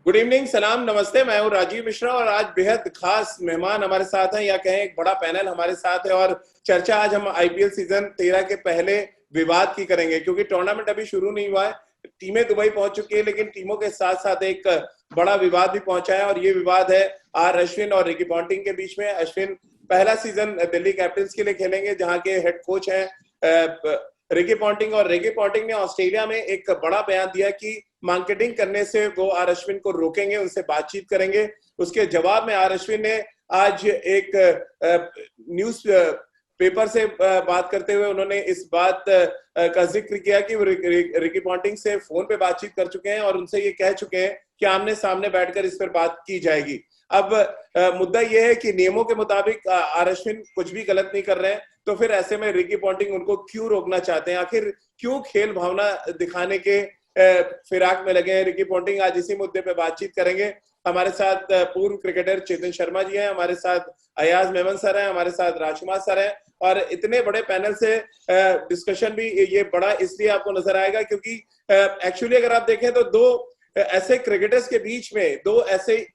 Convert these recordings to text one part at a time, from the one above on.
Good evening, सलाम, नमस्ते। मैं हूं राजीव मिश्रा और आज बेहद खास मेहमान हमारे साथ हैं, या कहें एक बड़ा पैनल हमारे साथ है। और चर्चा आज हम आईपीएल सीजन 13 के पहले विवाद की करेंगे, क्योंकि टूर्नामेंट अभी शुरू नहीं हुआ है। टीमें दुबई पहुंच चुकी है, लेकिन टीमों के साथ साथ एक बड़ा विवाद भी पहुंचा है, और ये विवाद है आर अश्विन और रिकी पॉन्टिंग के बीच में। अश्विन पहला सीजन दिल्ली कैपिटल्स के लिए खेलेंगे, जहां के हेड कोच हैं रिकी पॉन्टिंग। और रिकी पॉन्टिंग ने ऑस्ट्रेलिया में एक बड़ा बयान दिया कि मार्केटिंग करने से वो आर अश्विन को रोकेंगे, उनसे बातचीत करेंगे। उसके जवाब में आर अश्विन ने आज एक न्यूज पेपर से बात करते हुए उन्होंने इस बात का जिक्र किया कि वो रिकी पॉन्टिंग से फोन पे बातचीत कर चुके हैं और उनसे ये कह चुके हैं कि आमने सामने बैठकर इस पर बात की जाएगी। अब मुद्दा यह है कि नियमों के मुताबिक आर अश्विन कुछ भी गलत नहीं कर रहे हैं, तो फिर ऐसे में रिकी पॉन्टिंग उनको क्यों रोकना चाहते हैं? आखिर क्यों खेल भावना दिखाने के फिराक में लगे हैं रिकी पॉन्टिंग? आज इसी मुद्दे पे बातचीत करेंगे। हमारे साथ पूर्व क्रिकेटर चेतन शर्मा जी हैं, हमारे साथ अयाज मेमन सर हैं, हमारे साथ राजकुमार सर हैं। और इतने बड़े पैनल से डिस्कशन भी ये बड़ा इसलिए आपको नजर आएगा क्योंकि एक्चुअली अगर आप देखें तो दो ऐसे क्रिकेटर्स के बीच में, दो ऐसे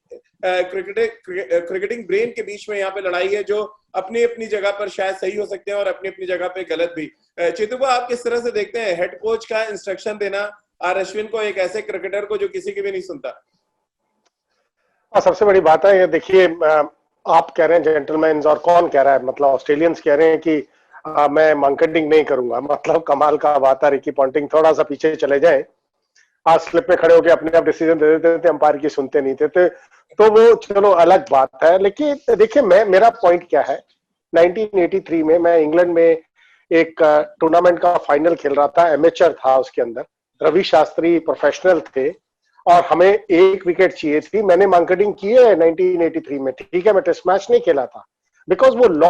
क्रिकेटिंग ब्रेन के बीच में यहाँ पे लड़ाई है, जो अपनी अपनी जगह पर शायद सही हो सकते हैं और अपनी अपनी जगह पे गलत भी। चेतु, आप किस तरह से देखते हैं हेड कोच का इंस्ट्रक्शन देना आर अश्विन को, एक ऐसे क्रिकेटर को जो किसी की भी नहीं सुनता? सबसे बड़ी बात है ये, देखिए, आप कह रहे हैं जेंटलमैन, और कौन कह रहा है? मतलब ऑस्ट्रेलियंस कह रहे हैं कि मैं मार्केटिंग नहीं करूंगा। मतलब कमाल का बात है। रिकी पॉन्टिंग थोड़ा सा पीछे चले जाए, आज स्लिप में खड़े होकर अपने आप डिसीजन दे देते थे, अंपायर की सुनते नहीं थे, तो वो चलो अलग बात है। लेकिन देखिए, मेरा पॉइंट क्या है, 1983 में मैं इंग्लैंड में एक टूर्नामेंट का फाइनल खेल रहा था, एमेचर था, उसके अंदर रवि शास्त्री प्रोफेशनल थे और हमें एक विकेट चाहिए थी। मैंने मार्केटिंग की है 1983 में, ठीक है, मैं टेस्ट मैच नहीं खेला था बिकॉज वो लॉ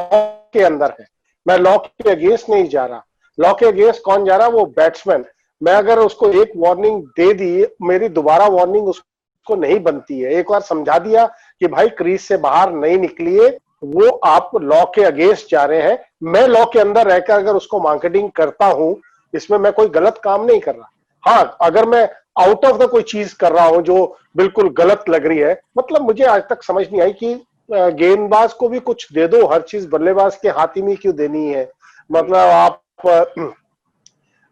के अंदर है। मैं लॉ के अगेंस्ट नहीं जा रहा। लॉ के अगेंस्ट कौन जा रहा? वो बैट्समैन। मैं अगर उसको एक वार्निंग दे दी, मेरी दोबारा वार्निंग उसको नहीं बनती है। एक बार समझा दिया कि भाई क्रीज से बाहर नहीं निकलिए, वो आप लॉ के अगेंस्ट जा रहे हैं। मैं लॉ के अंदर रहकर अगर उसको मार्केटिंग करता हूं, इसमें मैं कोई गलत काम नहीं कर रहा। हाँ, अगर मैं आउट ऑफ द कोई चीज कर रहा हूं जो बिल्कुल गलत लग रही है, मतलब मुझे आज तक समझ नहीं आई कि गेंदबाज को भी कुछ दे दो, हर चीज बल्लेबाज के हाथ ही में क्यों देनी है? मतलब आप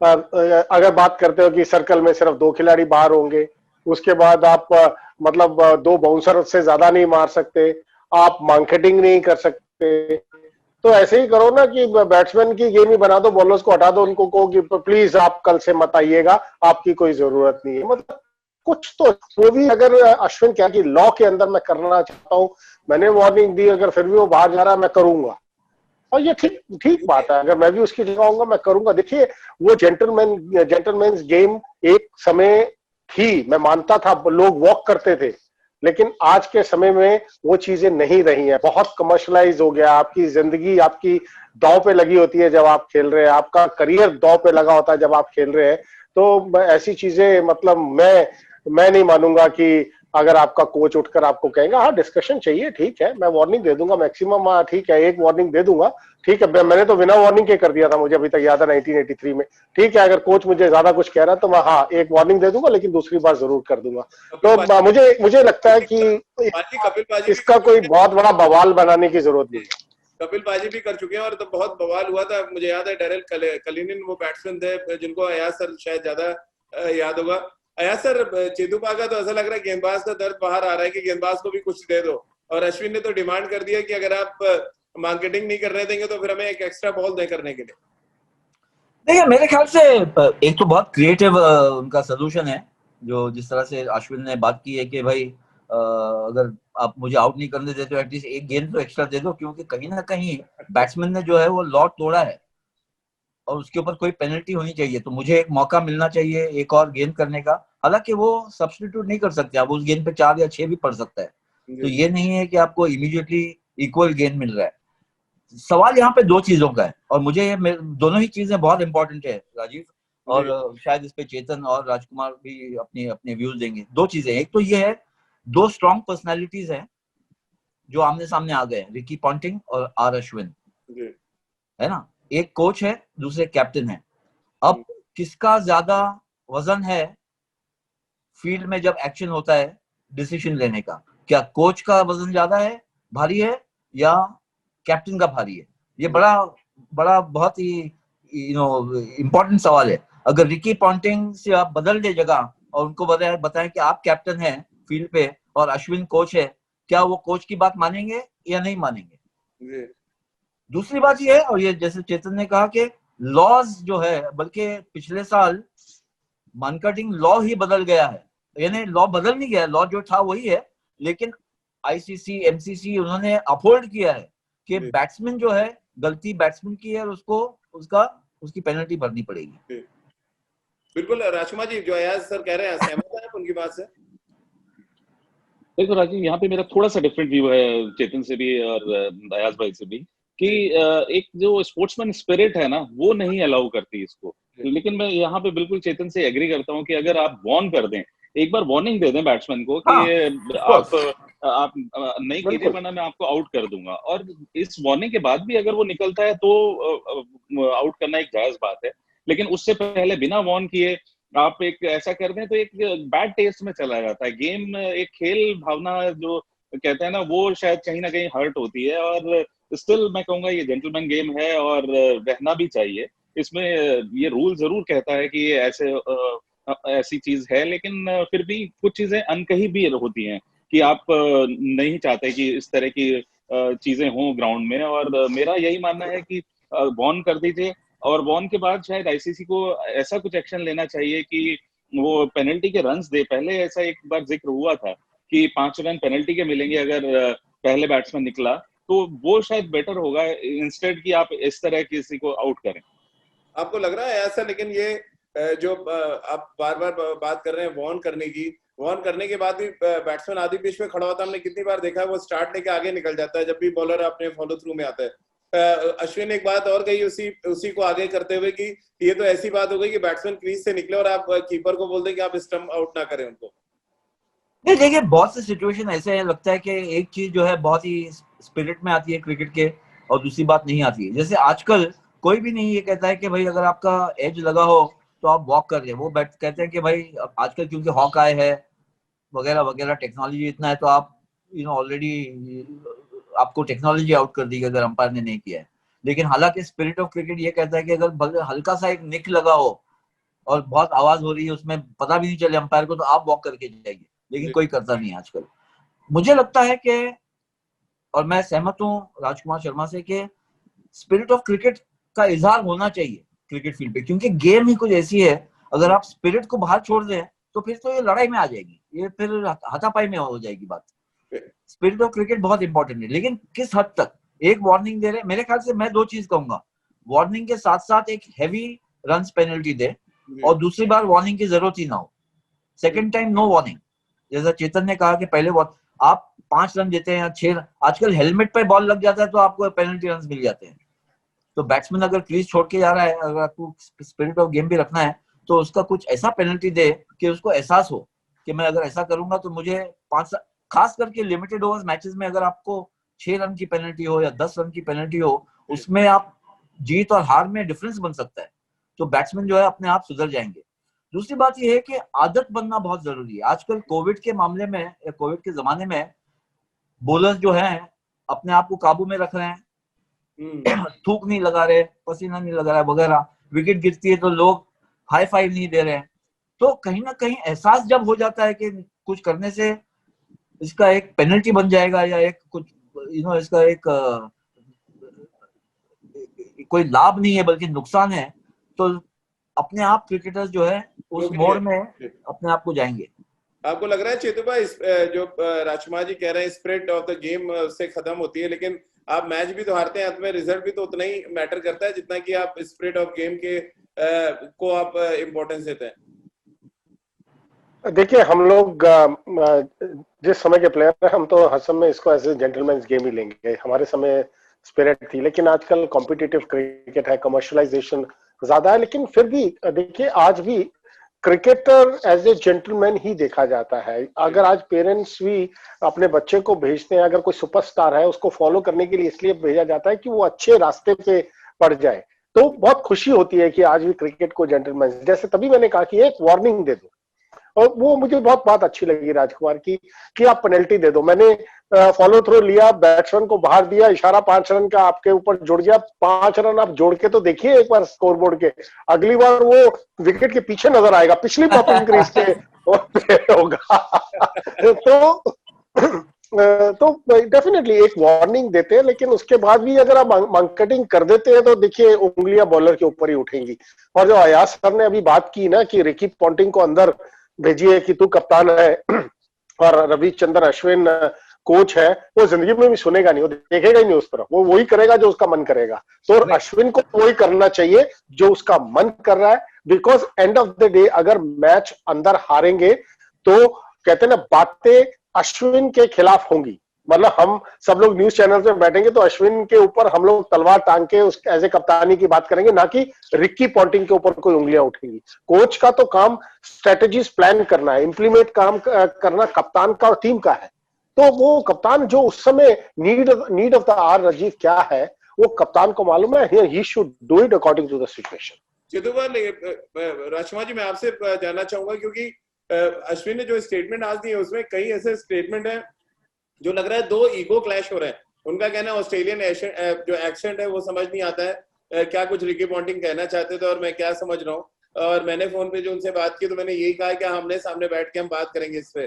अगर बात करते हो कि सर्कल में सिर्फ 2 खिलाड़ी बाहर होंगे, उसके बाद आप मतलब 2 बाउंसर से ज्यादा नहीं मार सकते, आप मार्केटिंग नहीं कर सकते, तो ऐसे ही करो ना कि बैट्समैन की गेम ही बना दो, बॉलर्स को हटा दो, उनको कहो कि प्लीज आप कल से मत आइएगा, आपकी कोई जरूरत नहीं है। मतलब कुछ तो वो भी, अगर अश्विन क्या कि लॉ के अंदर मैं करना चाहता हूं, मैंने वार्निंग दी, अगर फिर भी वो बाहर जा रहा है, मैं करूंगा। और ये ठीक ठीक बात है, अगर मैं भी उसकी जगह होऊंगा मैं करूंगा। देखिए, वो जेंटलमैन गेम एक समय थी, मैं मानता था, लोग वॉक करते थे, लेकिन आज के समय में वो चीजें नहीं रही हैं। बहुत कमर्शलाइज हो गया। आपकी जिंदगी आपकी दांव पे लगी होती है जब आप खेल रहे हैं, आपका करियर दांव पे लगा होता है जब आप खेल रहे हैं। तो ऐसी चीजें, मतलब मैं नहीं मानूंगा कि अगर आपका कोच उठकर आपको कहेगा हाँ डिस्कशन चाहिए, ठीक है, मैं वार्निंग दे दूंगा मैक्सिमम, ठीक है, एक वार्निंग दे दूंगा, ठीक है। मैंने तो बिना वार्निंग के कर दिया था, मुझे अभी तक याद है 1983 में। ठीक है, अगर कोच मुझे ज्यादा कुछ कह रहा है तो मैं हाँ एक वार्निंग दे दूंगा, लेकिन दूसरी बार जरूर कर दूंगा। तो मुझे लगता है कि इसका कोई बहुत बड़ा बवाल बनाने की जरूरत नहीं है। कपिलबाजी भी कर चुके हैं, और तो बहुत बवाल हुआ था। मुझे याद है डेरेल कलिनिन वो बैट्समैन थे जिनको अयाज सर शायद ज्यादा याद होगा। अयाज सर, चेतुपा का तो ऐसा लग रहा है गेंदबाज का दर्द बाहर आ रहा है कि गेंदबाज को भी कुछ दे दो, और अश्विन ने तो डिमांड कर दिया कि अगर आप मार्केटिंग नहीं करने देंगे तो फिर हमें एक एक्स्ट्रा बॉल दे करने के लिए। देखिए, मेरे ख्याल से एक तो बहुत क्रिएटिव उनका सोल्यूशन है, जो जिस तरह से अश्विन ने बात की है कि भाई अगर आप मुझे आउट नहीं करने देते तो एटलीस्ट एक गेंद तो एक्स्ट्रा दे दो, क्योंकि कहीं ना कहीं बैट्समैन ने जो है वो लॉट तोड़ा है और उसके ऊपर कोई पेनल्टी होनी चाहिए, तो मुझे एक मौका मिलना चाहिए एक और गेंद करने का। हालांकि वो सब्स्टिट्यूट नहीं कर सकते, आप उस गेंद पे 4 या 6 भी पड़ सकता है, तो ये नहीं है कि आपको इमीडिएटली इक्वल गेंद मिल रहा है। सवाल यहाँ पे 2 चीजों का है, और मुझे दोनों ही चीजें बहुत इंपॉर्टेंट है राजीव, और शायद इस पे चेतन और राजकुमार भी अपने अपने व्यूज देंगे। 2 चीजें, एक तो ये है 2 स्ट्रॉन्ग पर्सनालिटीज हैं जो आमने सामने आ गए, रिकी पॉन्टिंग और आर अश्विन, है ना। एक कोच है, दूसरे कैप्टन है। अब किसका ज्यादा वजन है फील्ड में जब एक्शन होता है, डिसीजन लेने का। क्या कोच का वजन ज्यादा है, भारी है, या कैप्टन का भारी है? ये बड़ा बड़ा बहुत ही इम्पोर्टेंट सवाल है। अगर रिकी पॉन्टिंग से आप बदल दे जगह और उनको बताएं कि आप कैप्टन हैं फील्ड पे और अश्विन कोच है, क्या वो कोच की बात मानेंगे या नहीं मानेंगे? दूसरी बात ये है, और ये जैसे चेतन ने कहा कि लॉज जो है, बल्कि पिछले साल मार्केटिंग लॉ ही बदल गया है, यानी लॉ बदल नहीं गया, लॉ जो था वही है, लेकिन आईसीसी एमसीसी उन्होंने अपहोल्ड किया है कि बैट्समैन जो है, गलती बैट्समैन की है और उसको उसकी पेनल्टी भरनी पड़ेगी। बिल्कुल राजकुमार जी, जो अयाज सर कह रहे हैं, सहमत हैं आप उनकी बात से? देखो राजीव, यहाँ पे मेरा थोड़ा सा डिफरेंट व्यू है चेतन से भी और अयाज भाई से भी, कि एक जो स्पोर्ट्समैन स्पिरिट है ना, वो नहीं अलाउ करती इसको। लेकिन मैं यहाँ पे बिल्कुल चेतन से एग्री करता हूँ कि अगर आप वार्न कर दें, एक बार वार्निंग दे दें बैट्समैन को कि आप नहीं कीजिए वरना मैं आपको आउट कर दूंगा, और इस वार्निंग के बाद भी अगर वो निकलता है तो आउट करना एक जायज बात है। लेकिन उससे पहले बिना वार्न किए आप एक ऐसा कर दें तो एक बैड टेस्ट में चला जाता है गेम। एक खेल भावना जो कहते हैं ना, वो शायद कहीं ना कहीं हर्ट होती है। और स्टिल मैं कहूंगा ये जेंटलमैन गेम है और रहना भी चाहिए इसमें। ये रूल जरूर कहता है कि ये ऐसी चीज है, लेकिन फिर भी कुछ चीजें अनकही भी होती हैं कि आप नहीं चाहते कि इस तरह की चीजें हों ग्राउंड में। और मेरा यही मानना है कि वॉर्न कर दीजिए, और वॉर्न के बाद शायद आईसीसी को ऐसा कुछ एक्शन लेना चाहिए कि वो पेनल्टी के रन्स दे। पहले ऐसा एक बार जिक्र हुआ था कि 5 रन पेनल्टी के मिलेंगे अगर पहले बैट्समैन निकला, तो वो शायद बेटर होगा इंस्टेड कि आप इस तरह किसी को आउट करें। आपको लग रहा है ऐसा? लेकिन ये जो आप बार बार बात कर रहे हैं वॉर्न करने की, वॉर्न करने के बाद भी बैट्समैन आधी पिच में खड़ा होता है, हमने कितनी बार देखा है वो स्टार्ट लेके आगे निकल जाता है जब भी बॉलर अपने फॉलो थ्रू में आता है। अश्विन एक बात और कही उसी को आगे करते हुए कि ये तो ऐसी बात हो गई कि बैट्समैन क्रीज से निकले और आप कीपर को बोल दें कि आप स्टंप आउट ना करें उनको। नहीं, देखिए बहुत से सिचुएशन ऐसे हैं, लगता है कि एक चीज जो है बहुत ही स्पिरिट में आती है क्रिकेट के और दूसरी बात नहीं आती है। जैसे आजकल कोई भी नहीं ये कहता है कि भाई अगर आपका एज लगा हो तो आप वॉक कर रहे हैं। वो कहते हैं कि भाई आजकल क्योंकि हॉक आए है वगैरह वगैरह, टेक्नोलॉजी इतना है तो आप ऑलरेडी आपको टेक्नोलॉजी आउट कर दी अगर अंपायर ने नहीं किया है। लेकिन हालांकि स्पिरिट ऑफ क्रिकेट ये कहता है कि अगर हल्का सा एक निक लगा हो और बहुत आवाज हो रही है उसमें, पता भी नहीं चले अंपायर को, तो आप वॉक करके जाइए। लेकिन कोई करता नहीं है आजकल। मुझे लगता है कि, और मैं सहमत हूँ राजकुमार शर्मा से, कि स्पिरिट ऑफ क्रिकेट का इजहार होना चाहिए क्रिकेट फील्ड पे, क्योंकि गेम ही कुछ ऐसी है, अगर आप स्पिरिट को बाहर छोड़ दें तो फिर तो ये लड़ाई में आ जाएगी, ये फिर हाथापाई में हो जाएगी बात। स्पिरिट ऑफ क्रिकेट बहुत इंपॉर्टेंट है, लेकिन किस हद तक एक वार्निंग दे रहे, मेरे ख्याल से मैं 2 चीज कहूंगा। वार्निंग के साथ साथ एक हैवी रन्स पेनल्टी दे, और दूसरी बार वार्निंग की जरूरत ही ना हो। Second time no warning. जैसा चेतन ने कहा कि पहले आप 5 रन देते हैं या 6 रन, आजकल हेलमेट पे बॉल लग जाता है तो आपको पेनल्टी रन मिल जाते हैं। तो बैट्समैन अगर क्रीज छोड़ के जा रहा है, अगर आपको स्पिरिट ऑफ गेम भी रखना है तो उसका कुछ ऐसा पेनल्टी दे कि उसको एहसास हो कि मैं अगर ऐसा करूंगा तो मुझे 5, खास करके लिमिटेड ओवर्स मैचेस में अगर आपको 6 रन की पेनल्टी हो या 10 रन की पेनल्टी हो, उसमें आप जीत और हार में डिफरेंस बन सकता है। तो बैट्समैन जो है अपने आप सुधर जाएंगे। दूसरी बात यह है कि आदत बनना बहुत जरूरी है। आजकल कोविड के मामले में, कोविड के जमाने में बॉलर्स जो हैं अपने आप को काबू में रख रहे हैं, थूक नहीं लगा रहे, पसीना नहीं लगा रहा है वगैरह। विकेट गिरती है तो लोग हाई फाइव नहीं दे रहे हैं। तो कहीं ना कहीं एहसास जब हो जाता है कि कुछ करने से इसका एक पेनल्टी बन जाएगा या एक कुछ इसका एक कोई लाभ नहीं है बल्कि नुकसान है, तो अपने आप क्रिकेटर्स जो है उस मोड़ में अपने आप को जाएंगे। आपको लग रहा है चेतु भाई जो राजकुमार जी कह रहे हैं स्पिरिट ऑफ द गेम से खत्म होती है, लेकिन आप मैच भी तो हारते हैं, अंत में रिजल्ट भी तो उतना ही मैटर करता है जितना कि आप स्पिरिट ऑफ गेम के को आप इम्पोर्टेंस देते हैं? देखिए, हम लोग जिस समय के प्लेयर हैं, हम तो हर समय इसको एज ए जेंटलमैन्स गेम ही लेंगे। हमारे समय स्पिरिट थी, लेकिन आजकल कॉम्पिटिटिव क्रिकेट है, कमर्शलाइजेशन ज्यादा है। लेकिन फिर भी देखिए, आज भी क्रिकेटर एज ए जेंटलमैन ही देखा जाता है। अगर आज पेरेंट्स भी अपने बच्चे को भेजते हैं, अगर कोई सुपरस्टार है उसको फॉलो करने के लिए इसलिए भेजा जाता है कि वो अच्छे रास्ते पे पड़ जाए, तो बहुत खुशी होती है कि आज भी क्रिकेट को जेंटलमैन, जैसे तभी मैंने कहा कि एक वार्निंग दे दो। और वो मुझे बहुत बात अच्छी लगी राजकुमार की कि आप पेनल्टी दे दो। मैंने फॉलो थ्रो लिया, बैट्समैन को बाहर दिया, इशारा 5 रन का आपके ऊपर जुड़ गया, 5 रन आप जोड़ के तो देखिए एक बार स्कोरबोर्ड के, अगली बार वो विकेट के पीछे नजर आएगा, पिछली बॉपिंग क्रीज के होगा। तो डेफिनेटली एक वार्निंग देते हैं, लेकिन उसके बाद भी अगर आप मार्केटिंग कर देते हैं तो देखिए उंगलियां बॉलर के ऊपर ही उठेंगी। और जो अयाज सर ने अभी बात की ना कि रिकी पॉन्टिंग को अंदर भेजिए कि तू कप्तान है और रविचंद्रन अश्विन कोच है, वो जिंदगी में भी सुनेगा नहीं, वो देखेगा ही नहीं उस तरफ, वो वही करेगा जो उसका मन करेगा। तो अश्विन को वही करना चाहिए जो उसका मन कर रहा है, because end of the day अगर मैच अंदर हारेंगे तो कहते हैं ना बातें अश्विन के खिलाफ होंगी। मतलब हम सब लोग न्यूज चैनल पे बैठेंगे तो अश्विन के ऊपर हम लोग तलवार टांग के उस एज ए कप्तानी की बात करेंगे, ना कि रिक्की पॉन्टिंग के ऊपर कोई उंगलियां उठेंगी। कोच का तो काम स्ट्रेटेजीज प्लान करना है, इंप्लीमेंट काम करना कप्तान का और टीम का है। तो वो कप्तान जो उस समय need of the hour Rajiv क्या है, वो कप्तान को मालूम है, he should do it according to the situation. चिदुबल, राजकुमार जी मैं आपसे जानना चाहूंगा, क्योंकि अश्विन ने जो स्टेटमेंट आज दी है उसमें कई ऐसे स्टेटमेंट है जो लग रहा है दो ईगो क्लैश हो रहे हैं। उनका कहना है ऑस्ट्रेलियन जो एक्सेंट है वो समझ नहीं आता है, क्या कुछ रिकी पॉन्टिंग कहना चाहते थे और मैं क्या समझ रहा हूँ। और मैंने फोन पे जो उनसे बात की तो मैंने यही कहा कि हमने सामने बैठ के हम बात करेंगे इस पे।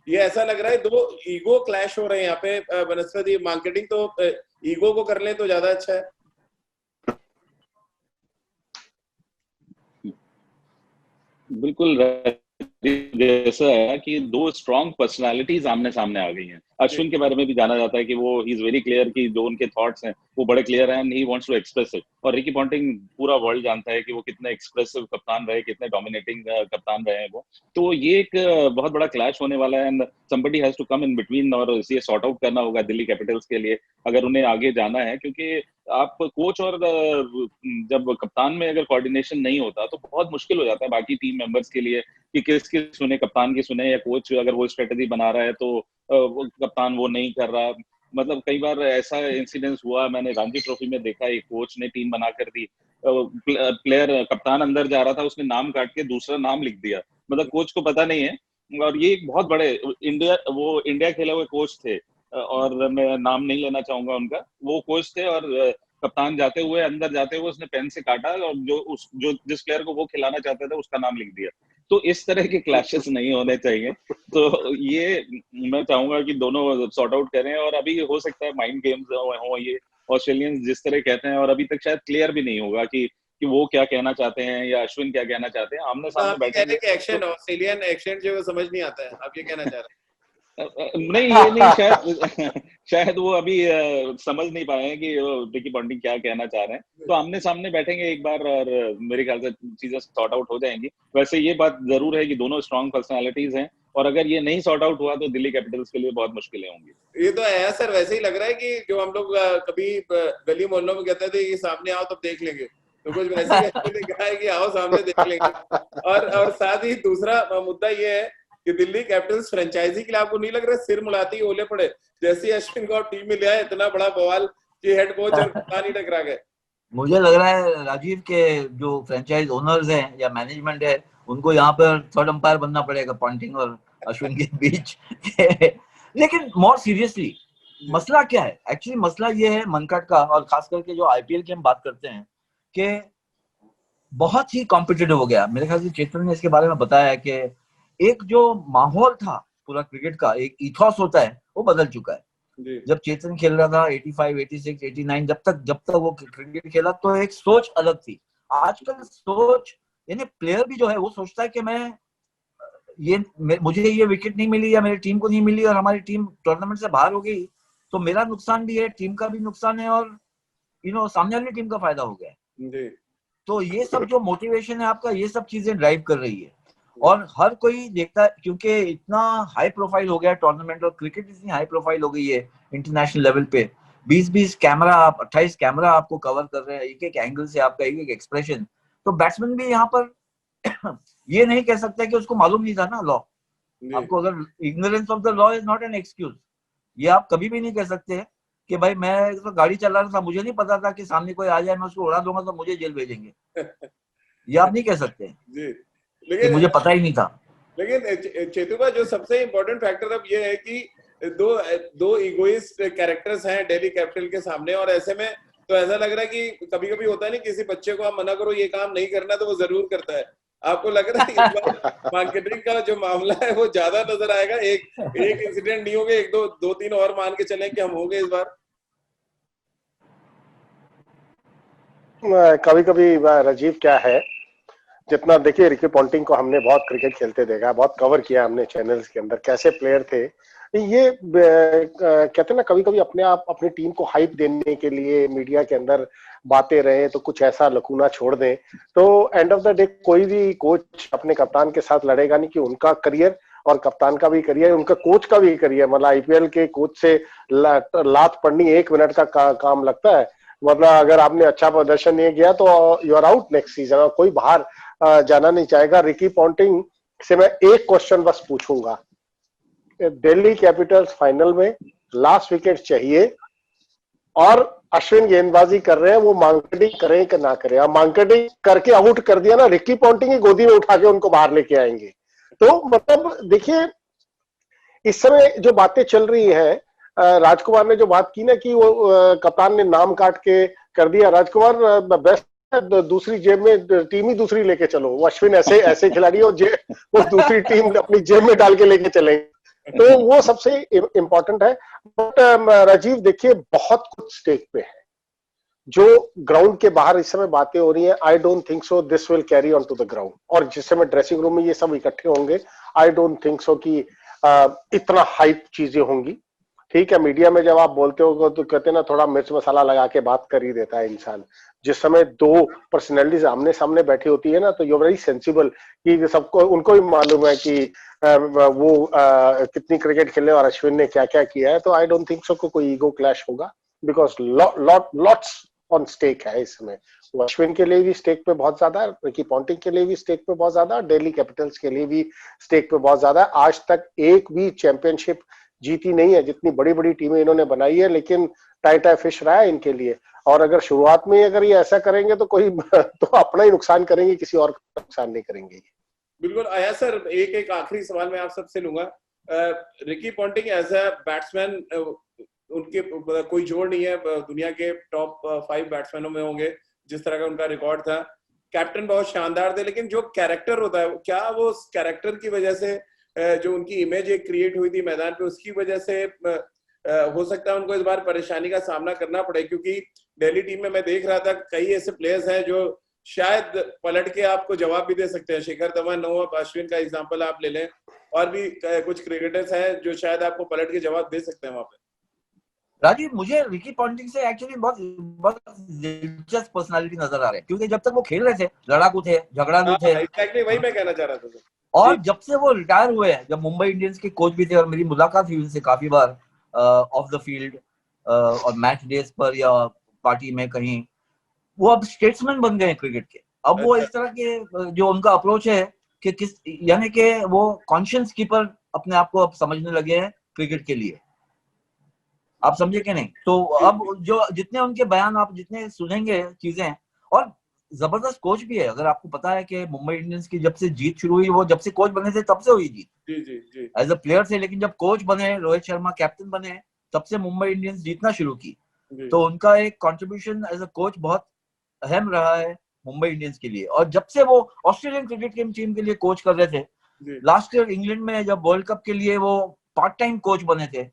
ये ऐसा लग रहा है दो ईगो क्लैश हो रहे हैं यहाँ पे। बनस्पति, मार्केटिंग तो ईगो को कर ले तो ज्यादा अच्छा है। बिल्कुल जैसा है कि दो स्ट्रॉन्ग पर्सनालिटीज आमने सामने आ गई हैं। अश्विन के बारे में भी जाना जाता है कि वो ही इज वेरी क्लियर कि जो उनके थॉट्स हैं वो बड़े क्लियर हैं and he wants to express it. और रिकी पॉन्टिंग पूरा वर्ल्ड जानता है कि वो कितने एक्सप्रेसिव कप्तान रहे, कितने डोमिनेटिंग कप्तान रहे हैं वो। तो ये एक बहुत बड़ा क्लैश होने वाला है and somebody has to come in between और ये सॉर्ट आउट करना होगा दिल्ली कैपिटल्स के लिए अगर उन्हें आगे जाना है। क्योंकि आप कोच और जब कप्तान में अगर कोऑर्डिनेशन नहीं होता तो बहुत मुश्किल हो जाता है बाकी टीम मेंबर्स के लिए कि किसकी सुने, कप्तान की सुने या कोच अगर वो स्ट्रेटेजी बना रहा है तो वो कप्तान वो नहीं कर रहा। मतलब कई बार ऐसा इंसिडेंस हुआ, मैंने रणजी ट्रॉफी में देखा, एक कोच ने टीम बना कर दी, प्लेयर कप्तान अंदर जा रहा था, उसने नाम काट के दूसरा नाम लिख दिया, मतलब कोच को पता नहीं है। और ये एक बहुत बड़े इंडिया खेले हुए कोच थे और मैं नाम नहीं लेना चाहूंगा उनका, वो कोच थे और कप्तान जाते हुए अंदर जाते हुए उसने पेन से काटा और जो जिस प्लेयर को वो खिलाना चाहते थे उसका नाम लिख दिया। तो इस तरह के क्लैशेस नहीं होने चाहिए। तो ये मैं चाहूंगा कि दोनों सॉर्ट आउट करें और अभी हो सकता है माइंड गेम्स हो ये ऑस्ट्रेलियंस जिस तरह कहते हैं, और अभी तक शायद क्लियर भी नहीं होगा कि वो क्या कहना चाहते हैं या अश्विन क्या कहना चाहते हैं। आमने सामने बैठे ऑस्ट्रेलियन एक्सेंट जो समझ नहीं आता है, आप ये कहना चाह रहे हैं? नहीं ये नहीं, शायद वो अभी समझ नहीं पाए हैं कि रिकी पॉन्टिंग क्या कहना चाह रहे हैं। तो आमने सामने बैठेंगे एक बार और मेरे ख्याल से चीजें सॉर्ट आउट हो जाएंगी। वैसे ये बात जरूर है कि दोनों स्ट्रॉन्ग पर्सनालिटीज हैं और अगर ये नहीं सॉर्ट आउट हुआ तो दिल्ली कैपिटल्स के लिए बहुत मुश्किलें होंगी। ये तो है सर, वैसे ही लग रहा है कि जो हम लोग कभी गली मोहल्लों में कहते थे कि सामने आओ तब देख लेंगे, तो कुछ वैसे ही कहा है कि आओ सामने देख लेंगे। और साथ ही दूसरा मुद्दा ये है कि दिल्ली कैपिटल्स फ्रेंचाइजी के लिए आपको नहीं लग रहा सिर मुलाती ही ओले पड़े, जैसे अश्विन को टीम में लिया है, इतना बड़ा बवाल कि हेड कोच और कप्तान ही टकरा गए। मुझे लग रहा है राजीव के जो फ्रेंचाइज ओनर्स हैं या मैनेजमेंट है उनको यहाँ पर थर्ड अंपायर बनना पड़ेगा पॉन्टिंग और अश्विन के बीच। लेकिन मोर सीरियसली मसला क्या है? एक्चुअली मसला ये है मनकट का, और खास करके जो आईपीएल की हम बात करते हैं कि बहुत ही कॉम्पिटिटिव हो गया। मेरे ख्याल से चेतन ने इसके बारे में बताया कि एक जो माहौल था पूरा क्रिकेट का, एक इथॉस होता है, वो बदल चुका है। जब चेतन खेल रहा था 85, 86, 89, जब तक वो क्रिकेट खेला तो एक सोच अलग थी। आजकल सोच यानी प्लेयर भी जो है वो सोचता है कि मुझे ये विकेट नहीं मिली या मेरी टीम को नहीं मिली और हमारी टीम टूर्नामेंट से बाहर हो गई तो मेरा नुकसान भी है, टीम का भी नुकसान है और सामने वाली टीम का फायदा हो गया। तो ये सब जो मोटिवेशन है आपका, ये सब चीजें ड्राइव कर रही है और हर कोई देखता है क्योंकि इतना हाई प्रोफाइल हो गया टूर्नामेंट और क्रिकेट इतनी हाई प्रोफाइल हो गई है इंटरनेशनल लेवल पे। 20 कैमरा, 28 कैमरा आपको कवर कर रहे हैं, एक एंगल से आपका एक एक्सप्रेशन। तो बैट्समैन भी यहाँ पर ये नहीं कह सकता कि उसको मालूम नहीं था ना लॉ। आपको अगर ignorance of the law is not an excuse, ये आप कभी भी नहीं कह सकते कि भाई मैं तो गाड़ी चला रहा था, मुझे नहीं पता था कि सामने कोई आ जाए, मैं उसको उड़ा दूंगा तो मुझे जेल भेजेंगे। ये आप नहीं कह सकते कि मुझे पता ही नहीं था। लेकिन चेतुबा जो सबसे इम्पोर्टेंट फैक्टर अब ये है कि दो इगोइस्ट कैरेक्टर्स हैं दिल्ली कैपिटल के सामने, और ऐसे में तो ऐसा लग रहा है कि कभी कभी होता है नहीं, किसी बच्चे को आप मना करो ये काम नहीं करना तो वो जरूर करता है। आपको लग रहा है इस बार मार्केटिंग का जो मामला है वो ज्यादा नजर आएगा? एक इंसिडेंट नहीं होंगे, एक दो तीन और मान के चलें कि हम होंगे इस बार? कभी कभी राजीव क्या है, जितना देखिए रिकी पॉन्टिंग को हमने बहुत क्रिकेट खेलते देखा, बहुत कवर किया हमने चैनल्स के अंदर, कैसे प्लेयर थे ये। कहते हैं ना, कभी कभी अपने आप अपनी टीम को हाइप देने के लिए मीडिया के अंदर बातें रहे तो कुछ ऐसा लकूना छोड़ दें, तो एंड ऑफ द डे कोई भी कोच अपने कप्तान के साथ लड़ेगा नहीं कि उनका करियर और कप्तान का भी करियर, उनका कोच का भी करियर, मतलब आईपीएल के कोच से लात पड़नी 1 मिनट का काम लगता है। मतलब अगर आपने अच्छा प्रदर्शन नहीं किया तो you are out next season, और कोई बाहर जाना नहीं चाहेगा। रिकी पॉन्टिंग से मैं एक क्वेश्चन बस पूछूंगा, दिल्ली कैपिटल्स फाइनल में लास्ट विकेट चाहिए और अश्विन गेंदबाजी कर रहे हैं, वो मार्केटिंग करें कि ना करें? अब मार्केटिंग करके आउट कर दिया ना, रिकी पॉन्टिंग की गोदी में उठा के उनको बाहर लेके आएंगे। तो मतलब देखिए इस समय जो बातें चल रही हैं, राजकुमार ने जो बात की ना कि वो कप्तान ने नाम काट के कर दिया, राजकुमार बेस्ट दूसरी जेब में टीम ही दूसरी लेके चलो, वो अश्विन ऐसे खिलाड़ी हो वो दूसरी टीम अपनी जेब में डाल के लेके चलेंगे, तो वो सबसे इम्पोर्टेंट है। बट राजीव देखिए बहुत कुछ स्टेक पे है, जो ग्राउंड के बाहर इस समय बातें हो रही हैं, I don't think so this will carry on to the ground, और जिस समय ड्रेसिंग रूम में ये सब इकट्ठे होंगे आई डोंट थिंक सो कि इतना हाइप चीजें होंगी। ठीक है, मीडिया में जब आप बोलते हो तो कहते हैं ना, थोड़ा मिर्च मसाला लगा के बात कर ही देता है इंसान। जिस समय दो पर्सनैलिटीज आमने सामने बैठी होती है ना, तो यू वेरी सेंसिबल कि सबको उनको भी मालूम है कि वो कितनी क्रिकेट खेले और अश्विन ने क्या क्या किया है, तो आई डोंट थिंक सो कोई ईगो क्लैश होगा, बिकॉज लॉट्स ऑन स्टेक है इस समय। वो अश्विन के लिए भी स्टेक पे बहुत ज्यादा है, रिकी पॉन्टिंग के लिए भी स्टेक पे बहुत ज्यादा है, दिल्ली कैपिटल्स के लिए भी स्टेक पे बहुत ज्यादा है। आज तक एक भी चैंपियनशिप जीती नहीं है, जितनी बड़ी बड़ी टीमें इन्होंने बनाई है, लेकिन टाइटा फिश रहा है इनके लिए। और अगर शुरुआत में अगर ये ऐसा करेंगे तो कोई तो अपना ही नुकसान करेंगे, किसी और का नुकसान नहीं करेंगे। बिल्कुल। आया सर, एक आखिरी सवाल मैं आप सबसे लूंगा। Ricky Ponting as a batsman, उनके कोई जोड़ नहीं है, दुनिया के टॉप 5 बैट्समैनों में होंगे जिस तरह का उनका रिकॉर्ड था। कैप्टन बहुत शानदार थे, लेकिन जो कैरेक्टर होता है, क्या वो कैरेक्टर की वजह से जो उनकी इमेज एक क्रिएट हुई थी मैदान पे, उसकी वजह से हो सकता है उनको इस बार परेशानी का सामना करना पड़े? क्योंकि दिल्ली टीम में मैं देख रहा था कई ऐसे प्लेयर्स हैं जो शायद पलट के आपको जवाब भी दे सकते हैं। शिखर धवन, नोआ अश्विन का एग्जांपल आप ले लें, और भी कुछ क्रिकेटर्स हैं जो शायद आपको पलट के जवाब दे सकते हैं वहां पे। राजीव, मुझे रिकी पॉन्टिंग से एक्चुअली बहुत दिलचस्प पर्सनालिटी नजर आ रहे हैं, क्योंकि जब तक वो खेल रहे थे लड़ाकू थे, झगड़ालू थे। एग्जैक्टली वही मैं कहना चाह रहा था। और जब से वो रिटायर हुए हैं, जब मुंबई इंडियंस के कोच भी थे, और मेरी मुलाकात हुई उनसे काफी बार ऑफ द फील्ड और मैच डेज पर या पार्टी में कहीं, वो अब स्टेट्समैन बन गए हैं क्रिकेट के। अब वो इस तरह के जो उनका अप्रोच है कि किस, यानी कि वो कॉन्शियस कीपर अपने आप को अब समझने लगे हैं क्रिकेट के लिए। आप समझे कि नहीं? तो अब जो जितने उनके बयान आप जितने सुनेंगे चीजें, और जबरदस्त कोच भी है। अगर आपको पता है कि मुंबई इंडियंस की जब से जीत शुरू हुई, वो जब से कोच बने थे तब से हुई जीत। जी जी जी। एज अ प्लेयर थे, लेकिन जब कोच बने, रोहित शर्मा कैप्टन बने, तब से मुंबई इंडियंस जीतना शुरू की। तो उनका एक कंट्रीब्यूशन एज अ कोच बहुत अहम रहा है मुंबई इंडियंस के लिए। और जब से वो ऑस्ट्रेलियन क्रिकेट की टीम के लिए कोच कर रहे थे, लास्ट ईयर इंग्लैंड में जब वर्ल्ड कप के लिए वो पार्ट टाइम कोच बने थे,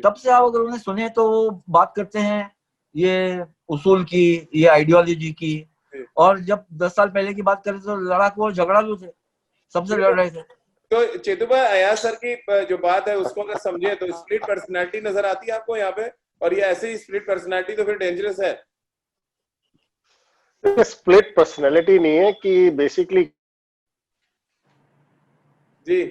तब से आप अगर उन्हें सुने तो वो बात करते हैं ये उसूल की, ये आइडियोलॉजी की। और जब 10 साल पहले की बात करें तो लड़ाकू और झगड़ालू थे, सबसे लड़ रहे थे। तो चेतुबा, अयाज सर की जो बात है उसको अगर समझे तो स्प्लिट पर्सनालिटी नजर आती है आपको यहाँ पे? और ये ऐसी स्प्लिट पर्सनालिटी तो फिर डेंजरस है। स्प्लिट पर्सनालिटी नहीं है कि बेसिकली जी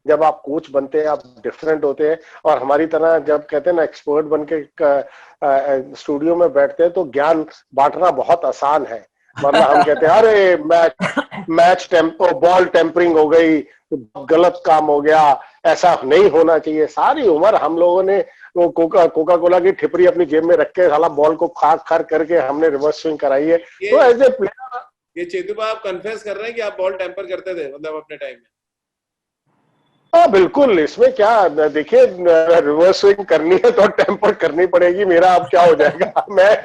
जब आप कोच बनते हैं आप डिफरेंट होते हैं, और हमारी तरह जब कहते हैं ना एक्सपर्ट बन के स्टूडियो में बैठते हैं तो ज्ञान बांटना बहुत आसान है। मतलब हम कहते हैं अरे मैं मैच टेम्पो बॉल टेम्परिंग हो गई, गलत काम हो गया, ऐसा नहीं होना चाहिए। सारी उम्र हम लोगों ने वो कोका कोला की ठिपरी अपनी जेब में रख के साला बॉल को खार खार करके हमने रिवर्स स्विंग कराई है। तो एज ए प्लेयर ये चेतुपा आप कन्फेस कर रहे हैं कि आप बॉल टेम्पर करते थे मतलब अपने टाइम में? हाँ बिल्कुल, इसमें क्या, देखिए रिवर्स स्विंग करनी है तो टेम्पर करनी पड़ेगी। मेरा अब क्या हो जाएगा मैं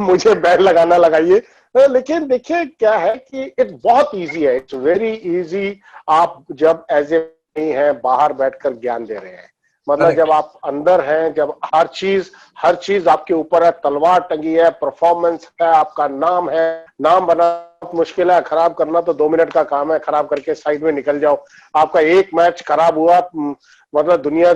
मुझे बैट लगाना लगाइए। लेकिन देखिए क्या है कि इट बहुत इजी है, इट्स वेरी इजी। आप जब एज ए नहीं है, बाहर बैठकर ज्ञान दे रहे हैं, मतलब जब आप अंदर हैं, जब हर चीज आपके ऊपर है, तलवार टंगी है, परफॉर्मेंस है, आपका नाम है, नाम बनाना मुश्किल है, खराब करना तो 2 मिनट का काम है, खराब करके साइड में निकल जाओ। आपका एक मैच खराब हुआ, मतलब दुनिया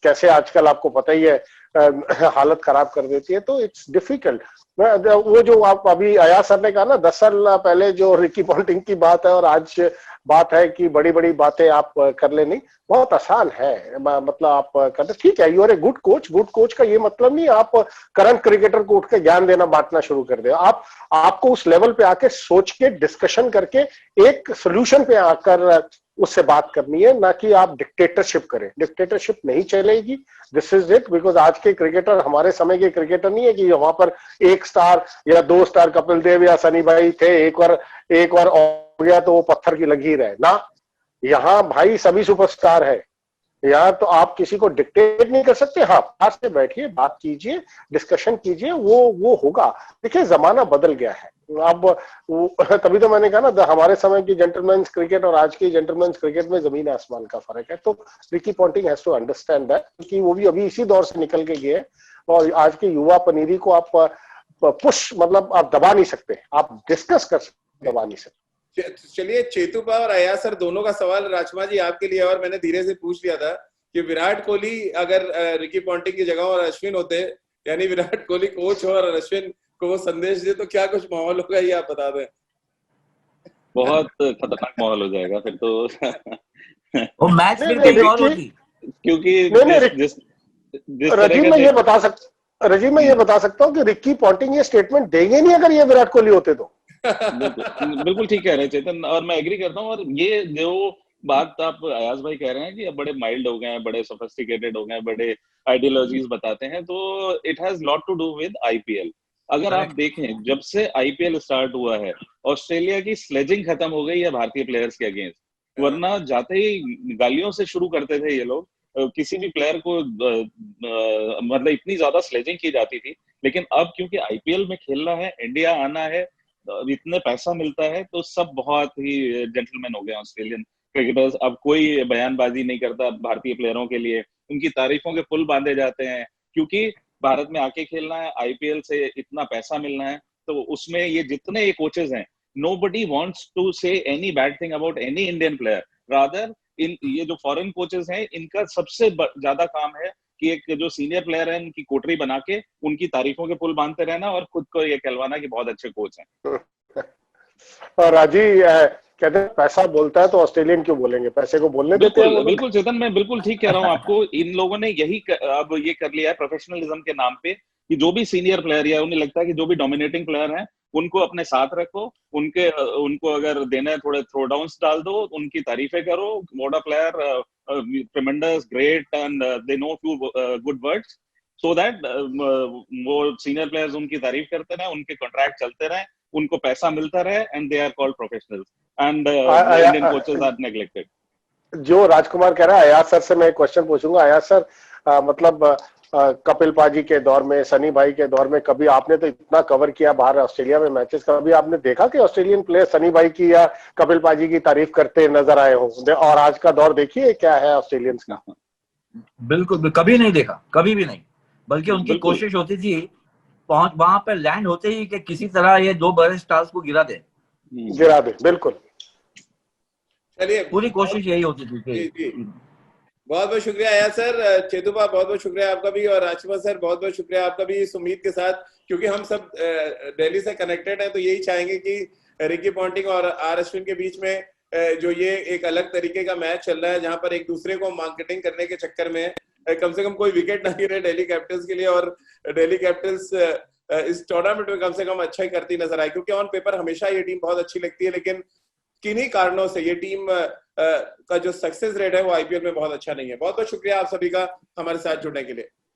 कैसे आजकल आपको पता ही है हालत खराब कर देती है। तो इट्स डिफिकल्ट। वो जो आप अभी अयाज सर ने कहा ना 10 साल पहले जो रिकी पॉन्टिंग की बात है और आज बात है कि बड़ी बड़ी बातें आप कर ले, नहीं बहुत आसान है। मतलब आप करते, ठीक है, you are a good coach. Good coach का ये मतलब नहीं आप करंट क्रिकेटर को उठ के ज्ञान देना बांटना शुरू कर दे। आपको उस लेवल पे आके सोच के डिस्कशन करके एक सोल्यूशन पे आकर उससे बात करनी है, ना कि आप डिक्टेटरशिप करें। डिक्टेटरशिप नहीं चलेगी। This is it. बिकॉज आज के क्रिकेटर हमारे समय के क्रिकेटर नहीं है कि वहां पर 1 स्टार या 2 स्टार कपिल देव या सनी भाई थे, एक बार हो गया तो वो पत्थर की लकीर है ना। यहाँ भाई सभी सुपरस्टार है। यहाँ तो आप किसी को डिक्टेट नहीं कर सकते। हाँ, पास से बैठिए, बात कीजिए, डिस्कशन कीजिए, वो होगा। देखिए जमाना बदल गया है अब। तभी तो मैंने कहा ना, हमारे समय की जेंटलमैन्स क्रिकेट और आज की जेंटलमैन्स क्रिकेट में जमीन आसमान का फर्क है। तो Ricky Ponting has to understand that कि वो भी अभी इसी दौर से निकल के गए और आज के युवा पनीरी को आप पुश मतलब आप दबा नहीं सकते, आप डिस्कस कर सकते, दबा नहीं सकते। चलिए, चेतुपा और अयाज सर दोनों का सवाल राजकुमार जी आपके लिए, और मैंने धीरे से पूछ लिया था कि विराट कोहली अगर रिकी पॉन्टिंग की जगह और अश्विन होते, यानी विराट कोहली कोच हो और अश्विन को वो संदेश दे, तो क्या कुछ माहौल होगा ये आप बता दें। बहुत खतरनाक माहौल हो जाएगा फिर तो। वो मैच फिर कहीं और होती, क्योंकि जिस रजीव मैं ये बता सकता हूँ कि रिकी पॉन्टिंग ये स्टेटमेंट देंगे नहीं अगर ये विराट कोहली होते तो। बिल्कुल ठीक कह रहे हैं चेतन, और मैं एग्री करता हूँ। और ये जो बात आप अयाज भाई कह रहे हैं कि अब बड़े माइल्ड हो गए हैं, बड़े सोफिस्टिकेटेड हो गए हैं, बड़े आइडियोलॉजीज बताते हैं, तो it has lot to do with IPL. अगर आप देखें, जब से आईपीएल स्टार्ट हुआ है, ऑस्ट्रेलिया की स्लेजिंग खत्म हो गई है भारतीय प्लेयर्स के अगेंस्ट। वरना जाते ही गालियों से शुरू करते थे ये लोग, किसी भी प्लेयर को मतलब इतनी ज्यादा स्लेजिंग की जाती थी। लेकिन अब क्योंकि आईपीएल में खेलना है, इंडिया आना है, इतने पैसा मिलता है, तो सब बहुत ही जेंटलमैन हो गए ऑस्ट्रेलियन क्रिकेटर्स। अब कोई बयानबाजी नहीं करता भारतीय प्लेयरों के लिए, उनकी तारीफों के पुल बांधे जाते हैं, क्योंकि भारत में आके खेलना है, आईपीएल से इतना पैसा मिलना है। तो उसमें ये जितने ये कोचेस हैं, nobody wants to say any bad thing about any Indian player. Rather, ये जो फॉरेन कोचेस हैं, इनका सबसे ज्यादा काम है कि एक जो सीनियर प्लेयर है उनकी कोटरी बना के उनकी तारीफों के पुल बांधते रहना और खुद को ये कहलवाना कि बहुत अच्छे कोच हैं। और राजी कहते हैं पैसा बोलता है तो ऑस्ट्रेलियन क्यों बोलेंगे, पैसे को बोलने देते हैं। बिल्कुल चेतन, मैं बिल्कुल ठीक कह रहा हूँ आपको। इन लोगों ने यही अब ये कर लिया है प्रोफेशनलिज्म के नाम पे कि जो भी सीनियर प्लेयर या उन्हें लगता है कि जो भी डोमिनेटिंग प्लेयर हैं उनको अपने साथ रखो, उनको अगर देना है थोड़े थ्रो डाउन्स डाल दो, उनकी तारीफें करो, what a player, ट्रेमेंडस, great, and they know few good words, so that वो सीनियर प्लेयर्स उनकी तारीफ करते रहे, उनके कॉन्ट्रैक्ट चलते रहे, उनको पैसा मिलता रहे, and they are called professionals, and Indian coaches are neglected. जो राजकुमार कह रहा है, अयाज सर से मैं एक क्वेश्चन पूछूंगा। अयाज सर, मतलब कपिल पाजी के दौर में, सनी भाई के दौर में, कभी आपने तो इतना कवर किया बाहर ऑस्ट्रेलिया में मैचेस, कभी आपने देखा कि ऑस्ट्रेलियन प्लेयर सनी भाई की या कपिल पाजी की तारीफ करते नजर आए हो? और आज का दौर देखिए क्या है ऑस्ट्रेलियंस का। बिल्कुल कभी नहीं देखा, कभी भी नहीं। बल्कि उनकी कोशिश होती थी वहां पर लैंड होते ही कि किसी तरह ये 2 बड़े स्टार्स को गिरा दे। बिल्कुल। चलिए, पूरी कोशिश यही होती थी। जी बहुत बहुत शुक्रिया अयाज सर, चेतुपा बहुत बहुत शुक्रिया आपका भी, और राजकुमार सर बहुत बहुत शुक्रिया आपका भी, इस उम्मीद के साथ, क्योंकि हम सब दिल्ली से कनेक्टेड हैं, तो यही चाहेंगे कि रिकी पॉन्टिंग और आर अश्विन के बीच में जो ये एक अलग तरीके का मैच चल रहा है, जहां पर एक दूसरे को मार्केटिंग करने के चक्कर में कम से कम कोई विकेट ना गिरे दिल्ली कैपिटल्स के लिए, और दिल्ली कैपिटल्स इस टूर्नामेंट में कम से कम अच्छा ही करती नजर आई, क्योंकि ऑन पेपर हमेशा ये टीम बहुत अच्छी लगती है, लेकिन किन्हीं कारणों से ये टीम का जो सक्सेस रेट है वो आईपीएल में बहुत अच्छा नहीं है। बहुत बहुत शुक्रिया आप सभी का हमारे साथ जुड़ने के लिए।